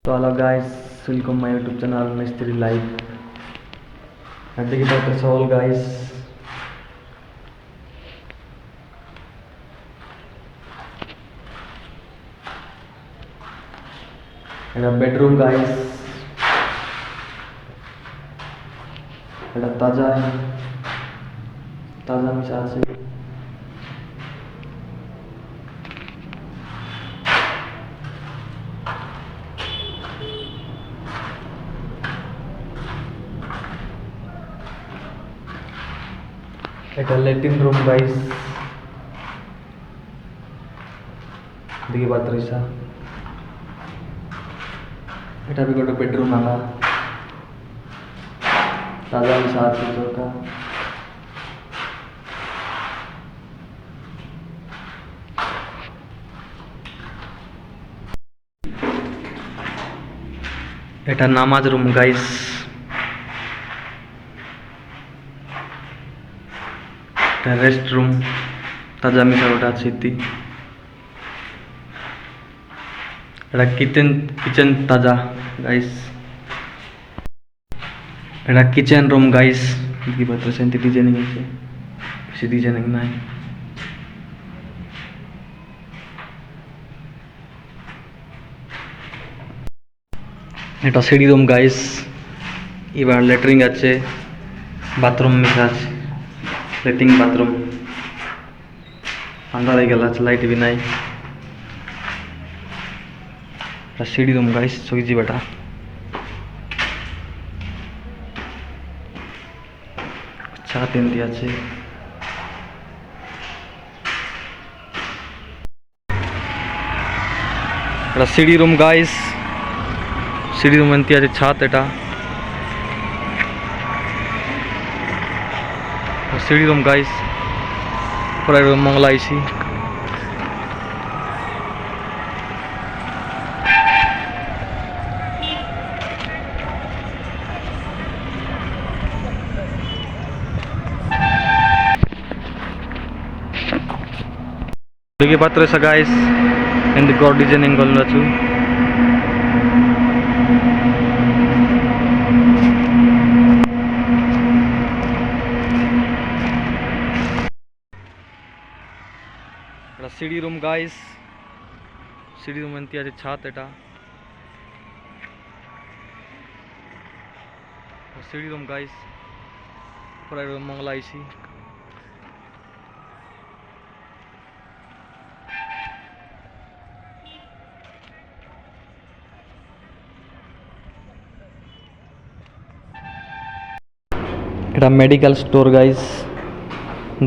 So hello guys, welcome my YouTube channel Mystery Life. Nanti kita tersoal guys. Ada bedroom guys. Ada taza misal sih. Ada Latin room guys. Digi batrisa. Ada भी गोटे bedroom आगा. ताजा misal sih जोका. এটা নামাজ room guys, এটা rest room, তাজা মিশা ওটা সিদ্ধি, এটা কিচেন তাজা গাইস, এটা কিচেন রুম গাইস, কি বাত সেন্টি ডিজাইনিং আছে, বেশি ডিজাইনিং নাই। এটা সিঁড়ি রুম গাইস, এবার লেট্রিন আছে, বাথরুম মিশা আছে, লেট্রিন বাথরুম अंदर ही गला लाइट भी नहीं। सीढ़ी रूम गाइस सोईजी बेटा, अच्छा तीन दिया छे। सीढ़ी रूम गाइस, सीढ़ी रूम एंती আছে ছাদ, এটা सीढ़ी रूम गाइस, पूरा मंगला आईसी। देखिए पात्र सा guys and the God designing करना छु। सीढ़ी रूम गाइस, सीढ़ी रूम एंती আছে ছাদ, এটা सीढ़ी रूम गाइस, पूरा मंगला आईसी। এটা মেডিকেল স্টোর গাইস,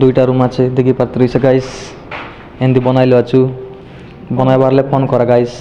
দুইটা রুম আছে দেখি পাত্রিছে গাইস, এন্দি বনাইলো আছু, বনাই পারলে ফোন করা গাইস।